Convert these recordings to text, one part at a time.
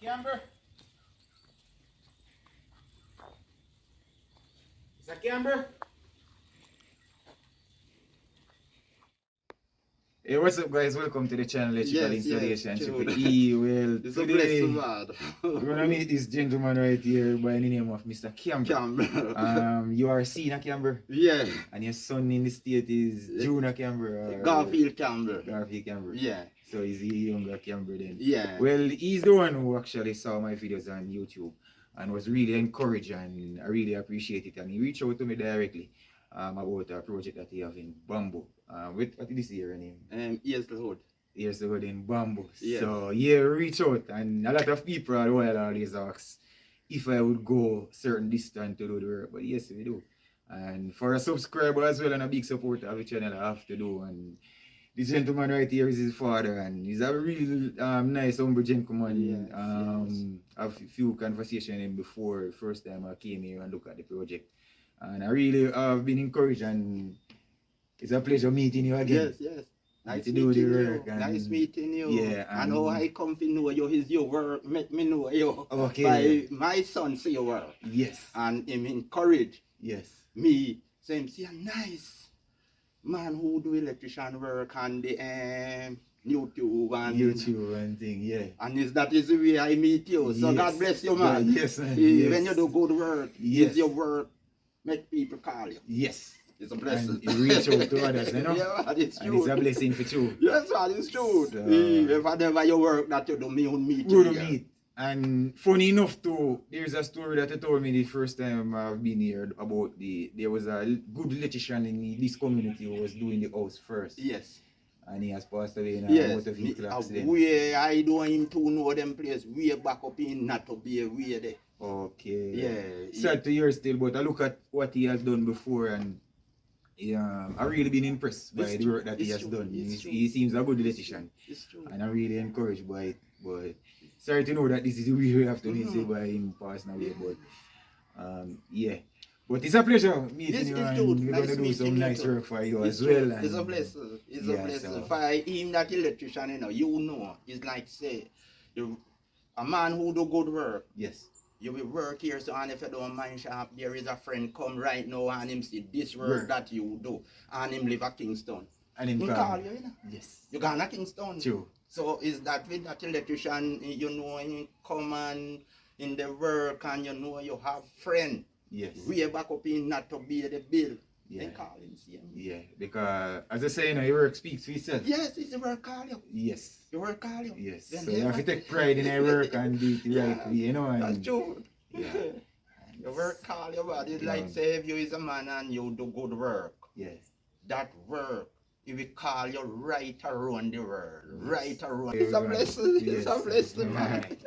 camber? Is that camber? Hey, what's up guys? Welcome to the channel Electrical Installation. E.E.E. Well, today we're gonna meet this gentleman right here by the name of Mr. Camber. You are senior Camber? Yeah. And your son in the state is junior Camber? Garfield Camber. Garfield Camber. Yeah. So he's the younger Camber then? Yeah. Well, he's the one who actually saw my videos on YouTube and was really encouraged, and I really appreciate it. And he reached out to me directly about a project that he have in Bamboo. What is this year name? Years Hood. Years Hood in Bamboo. Yeah. So yeah, reach out, and a lot of people are always ask if I would go certain distance to do the work, but yes, we do. And for a subscriber as well and a big supporter of the channel, I have to do. And this gentleman right here is his father, and he's a real nice, humble gentleman. I've a few conversations with him before, first time I came here and look at the project. And I really have been encouraged, and it's a pleasure meeting you again. Yes. Nice to do the work. Nice meeting you. Yeah. And how I come to know you is your work, make me know you. Okay. By my son see your work. Yes. And him encourage me. So him see a nice man who do electrician work and the YouTube and thing, yeah. And that is the way I meet you. So God bless you, man. Yes, man. When you do good work, it's your work, make people call you. Yes. It's a blessing. And you reach out to others, you know? Yeah, it's true. And it's a blessing for you. Yes, man, it's true. So, if whatever you work that you do, me won't meet you. Meet. And funny enough too, there's a story that you told me the first time I've been here about there was a good electrician in this community who was doing the house first. Yes. And he has passed away in a motor vehicle accident. I don't him to know them place way back up in not to be a way there. Okay. Yeah. Sad to hear still, but I look at what he has done before, and I've really been impressed by the work that he has done. He seems a good electrician. It's true. And I'm really encouraged by it. But sorry to know that this is the way we have to say by him passing away. But yeah. But it's a pleasure meeting you, and we're going to do some nice work for you as well. It's a blessing. It's a blessing. For him, that electrician, you know, it's like say, a man who do good work. Yes. You will work here, so and if you don't mind sharp, there is a friend come right now and him see this work that you do, and him live at Kingston. And him call you, you know? Yes. You gone to Kingston. True. So is that with that electrician, you know, he come and in the work, and you know you have friend. Yes. Way back up in not to be the bill. Yeah. They call him, see him. Yeah, because as I say, your work speaks for itself. Yes, it's the work call you. Yes. Your work call you. Yes. Then so you have to take pride in your work and do it the right way, you know. And that's true. Yeah. Your work call you, but it's like say if you is a man and you do good work. Yes. That work, it will call you right around the world. Yes. Right around. It's a blessing. Yes. It's a blessing, man.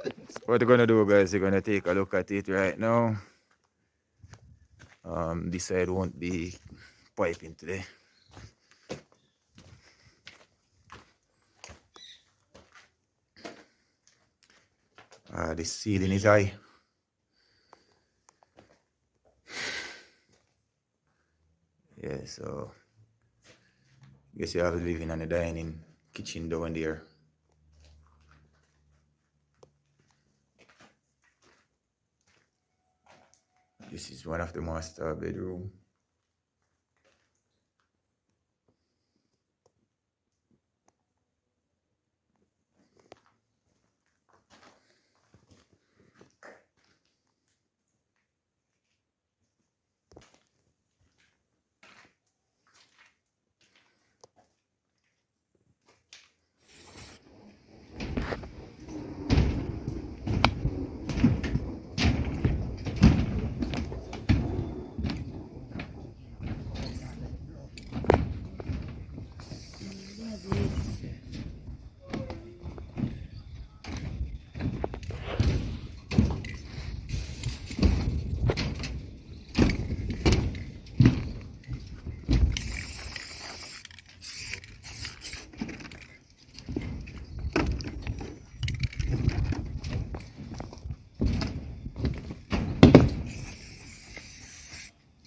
What we're gonna do, guys, we're gonna take a look at it right now. This side won't be piping today. The ceiling is high. Yeah, so guess you have the living and the dining kitchen down there. This is one of the master bedroom.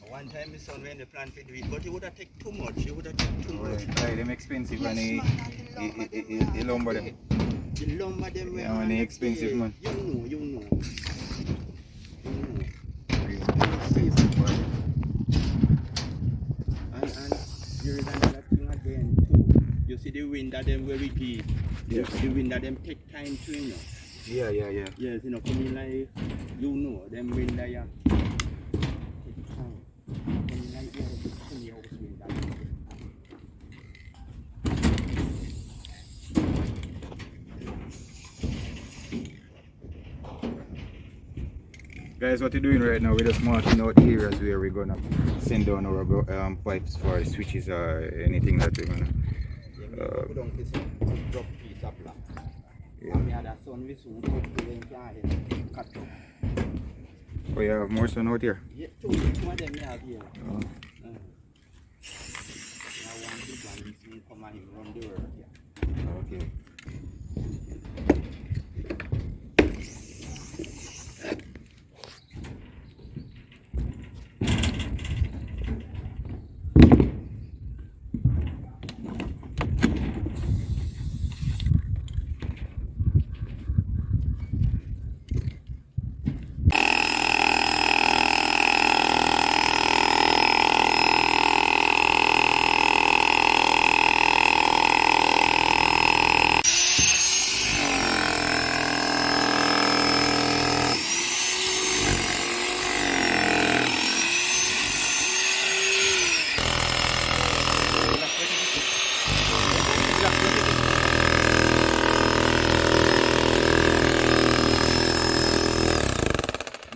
One time my son went to plan to do it, but he would have taken too much. He would have taken too much. Right, them expensive and he lumber them. The lumber them Yeah, man, expensive, man. You know. You know. And there is another thing again too. You see the wind that them very deep. Yeah. The wind that them take time to, you know. Yeah. Yes, you know, coming like, you know, them wind that you take time. Coming like, you know, the sunny house wind that you take time. Guys, what we're doing right now, we're just marking out the areas where we're gonna send down our pipes for switches or anything that we're gonna. Put on this drop piece of black. Yeah. And we had a sun we soon put to them cut up. Oh, you have more sun out here? Yeah, two of them we have here. Oh. Now one big one we soon come and run the world here. Okay.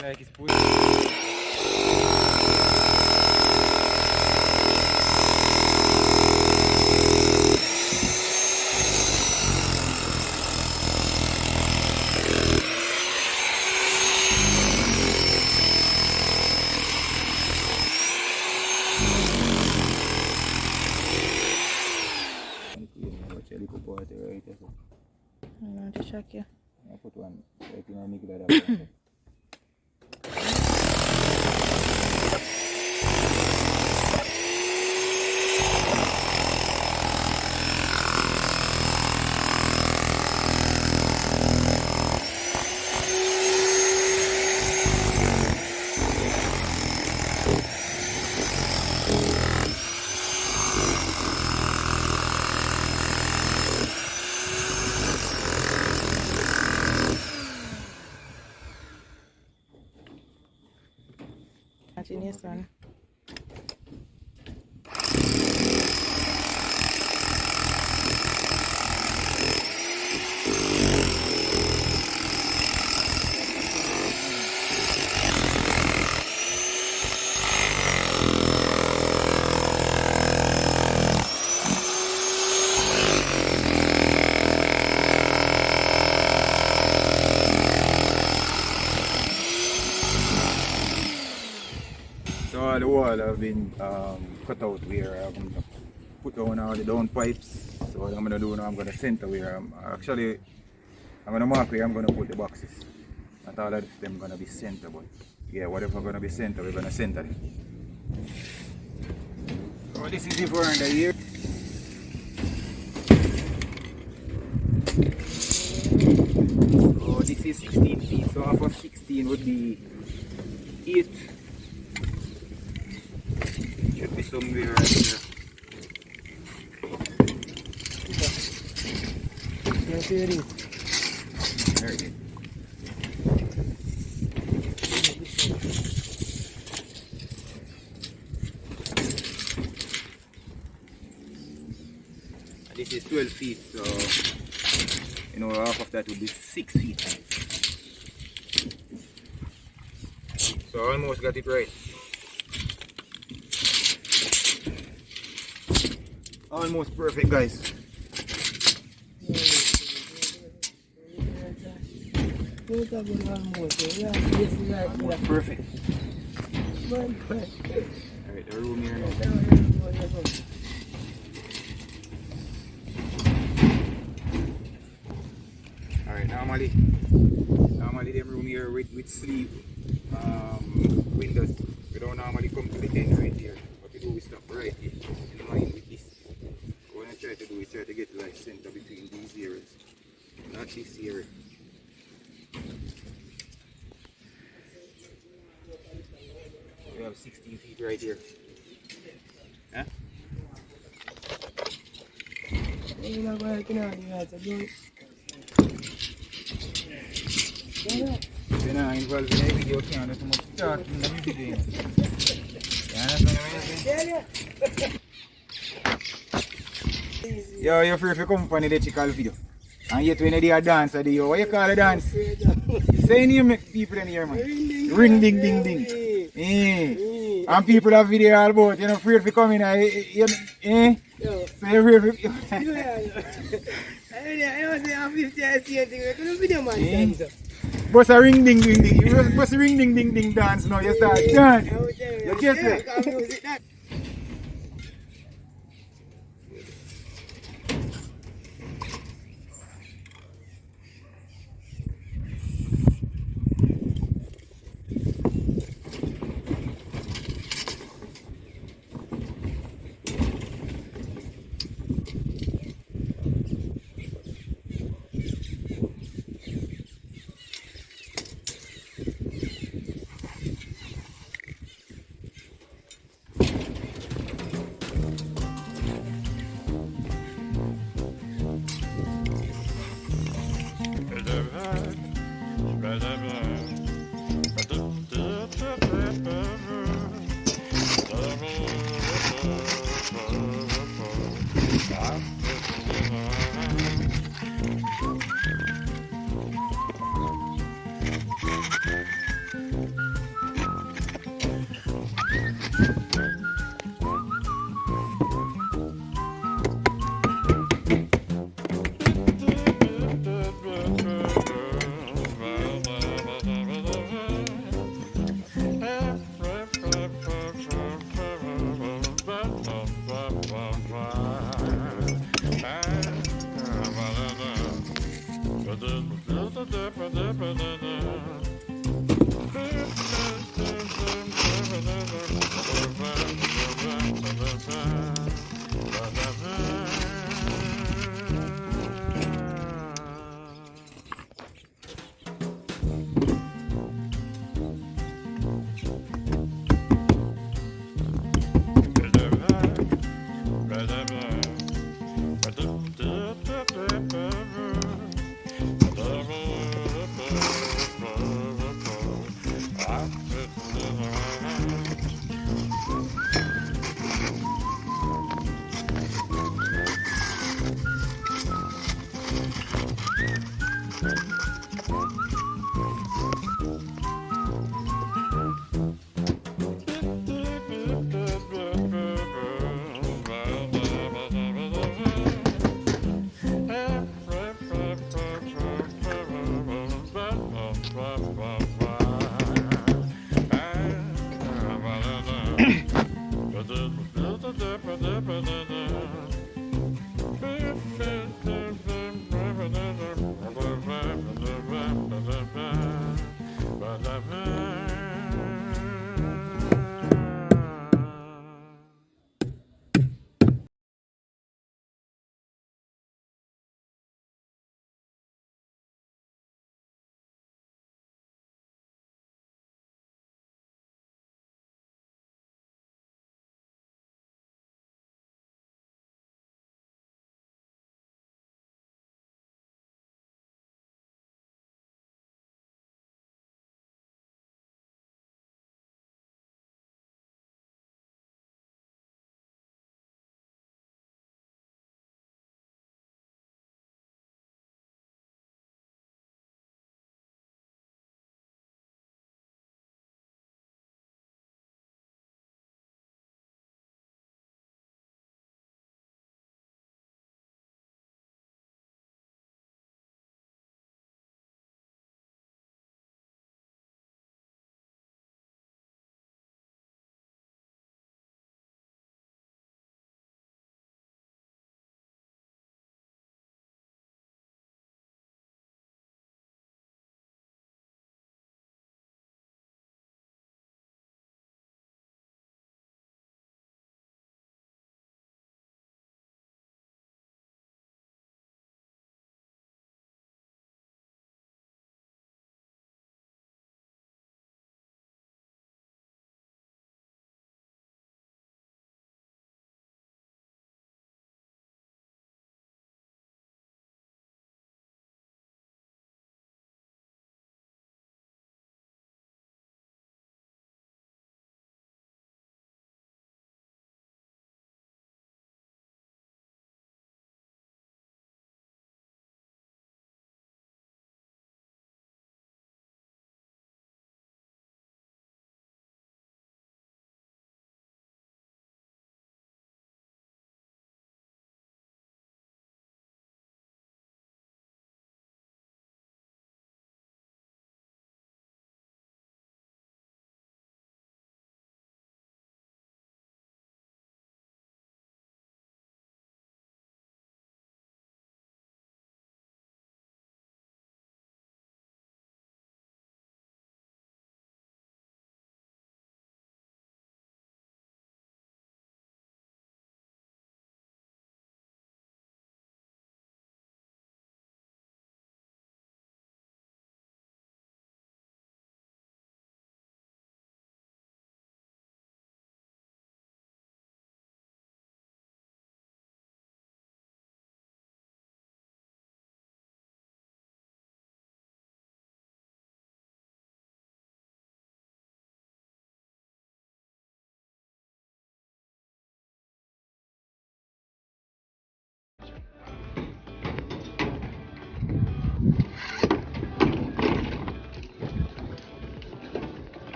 Like it's push. I'm going to check you. I put one right in the middle of that. Continue, son. So all the wall have been cut out where I'm gonna put down all the down pipes. So what I'm gonna do now, I'm gonna center where I'm gonna mark where I'm gonna put the boxes. Not all of them gonna be center, but yeah, whatever gonna be center, we're gonna center it. So this is it for the year. So this is 16 feet, so half of 16 would be 8. Should be somewhere right here. There it is. This is 12 feet, so you know half of that would be 6 feet. So I almost got it right. Almost perfect, guys. Almost perfect. Alright, the room here now. Alright, normally them room here with sleeve windows. We don't normally come to the tent right here. What we do is stop right here. In mind with this. What I try to do is try to get like center between these areas. Not 16 feet right here. Huh? You're not involved in every video, can't do too much talking in the video. You understand what I'm saying? Yo, you're free for company the chicken video. And yet when they are dance, yo, what you call the dance? Say name make people in here, man. Ring ding ding ding. Eh. And people have video all about, you're not afraid for coming, eh? So you're afraid for... I say I'm 50, I see anything. I couldn't video man. Bust a ring ding ding ding. You bust a ring ding ding ding dance now. You start dance. You get it?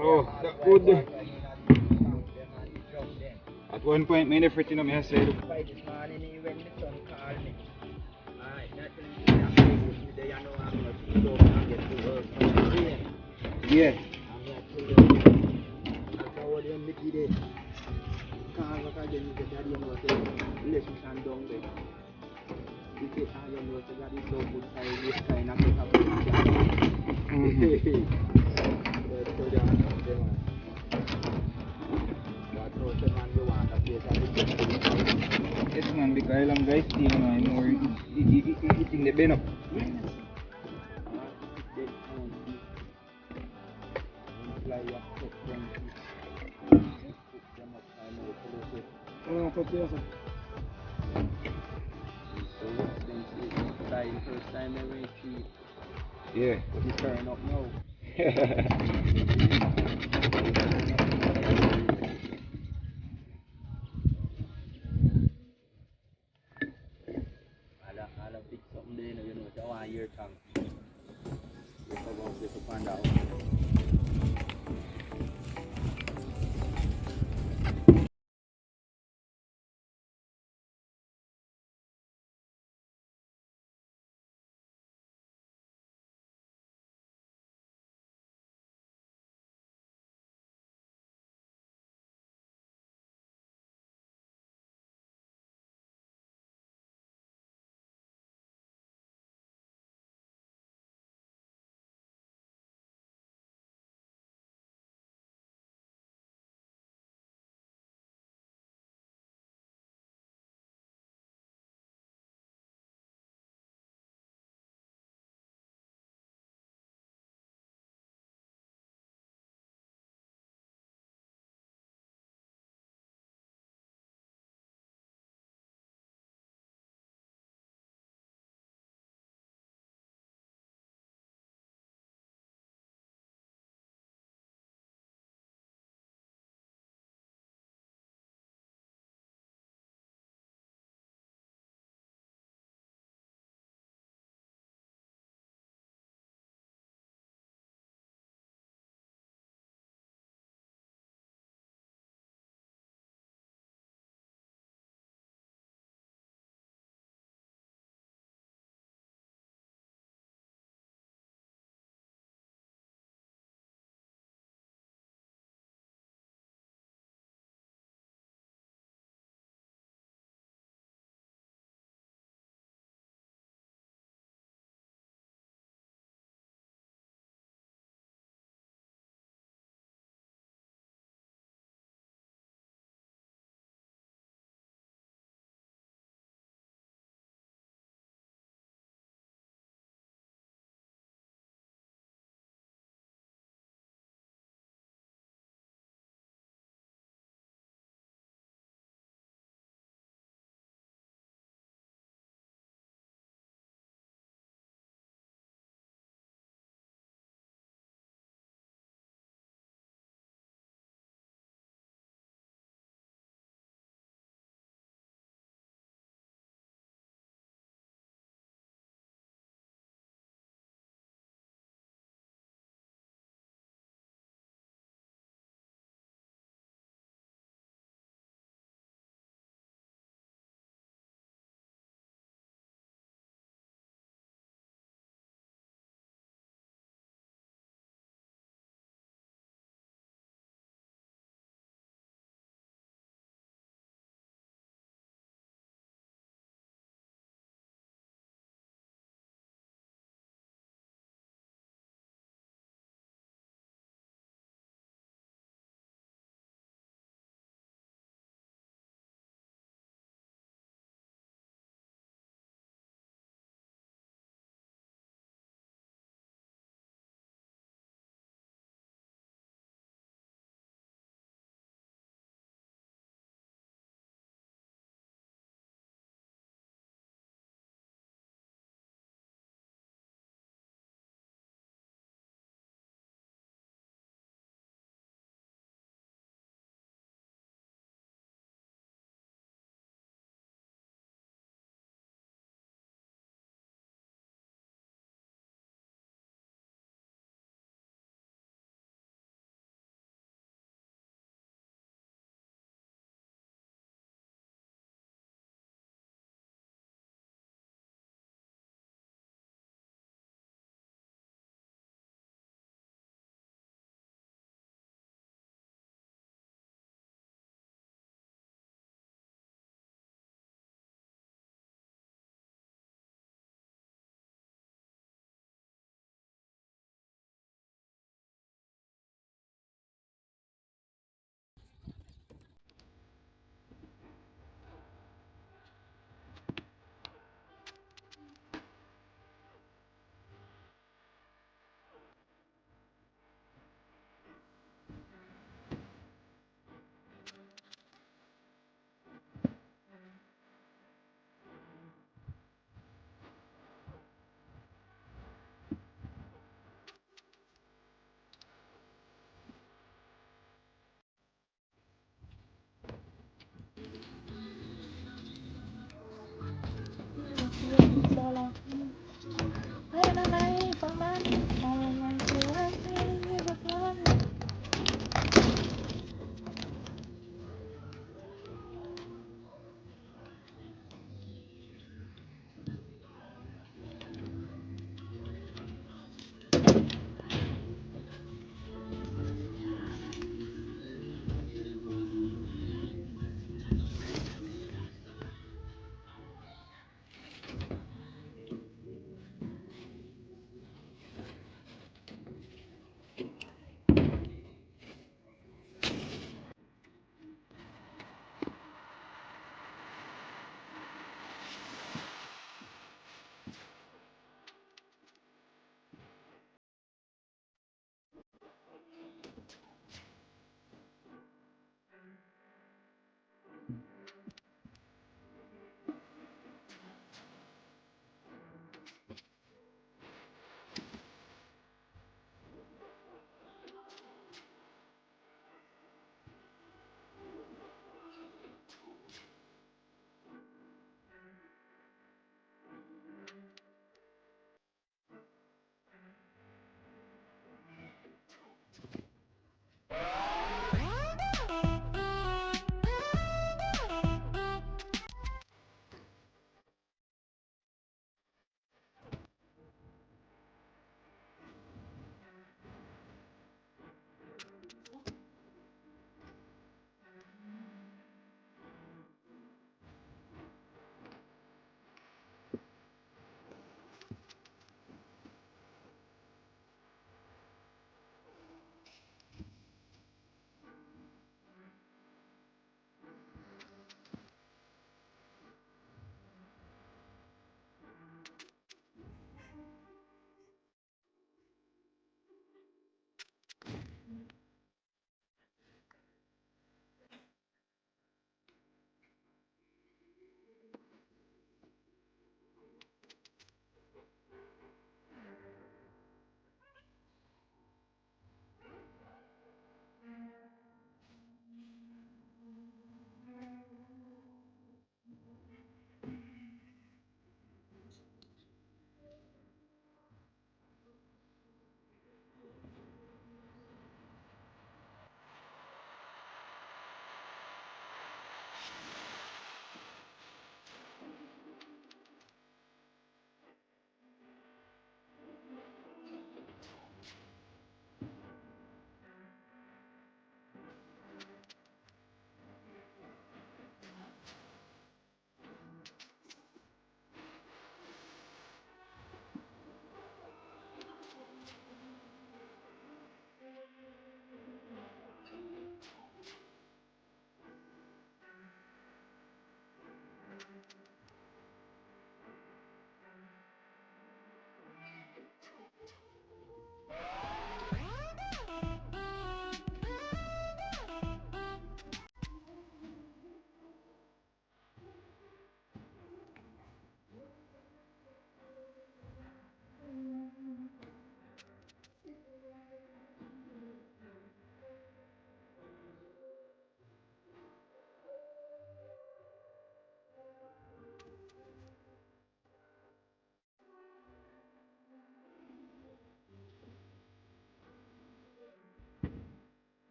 Oh, that good. At one point, me never think of me, I said, By this morning, when the son called me, alright, that thing is today, I know I'm going to go and get to work. yeah. I'm not too that's all the Mickey did. Because what I did is that daddy and was listen and down there. You take all your notes, that is so good for this kind of pick up. So they are not there, man. But no, the man you want that place, I think. Yes, man, because long guys, you know, I'm more eating the bin up. Oh, fuck yes, First time I went cheap, yeah. but it's turning up now. I'll pick something there, you know, it's a 1 year chunk. You come up with a find out.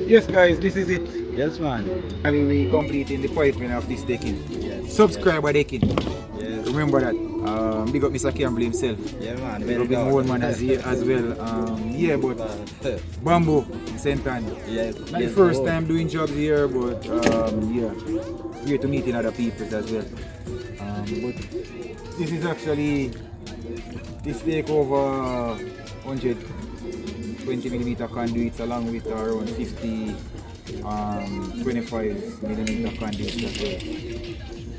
Yes, guys, this is it. Yes, man. And we completing the piping of this decking. Yes. Subscriber decking. Yes. Remember that. Big up Mr. Campbell himself. Yeah, man. Big up the old man as well. Yeah, but Bamboo, Sentan. Yes. Not the first time doing jobs here, but yeah, here to meeting other people as well. But this is actually this take over 120mm conduits along with around 50 25mm conduits as well.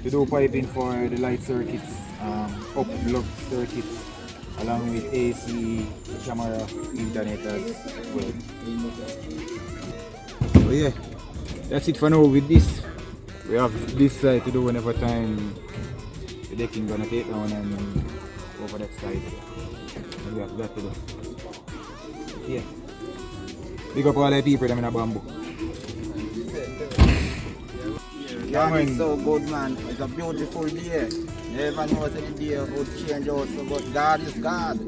To do piping for the light circuits, up plug circuits, along with AC, camera, internet as well. So yeah, that's it for now with this. We have this side to do whenever time the decking gonna take down and over that side. And we have that to do. Yeah. Big up all the people that in a bamboo. Yeah, man. It's so good, man. It's a beautiful day. Never know any day would change also, but God is God.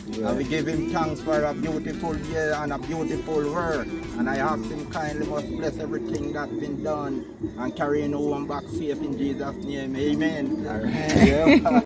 Yeah. And we give him thanks for a beautiful day and a beautiful work. And I ask him kindly must bless everything that's been done and carrying home back safe in Jesus' name. Amen. All right. Yeah.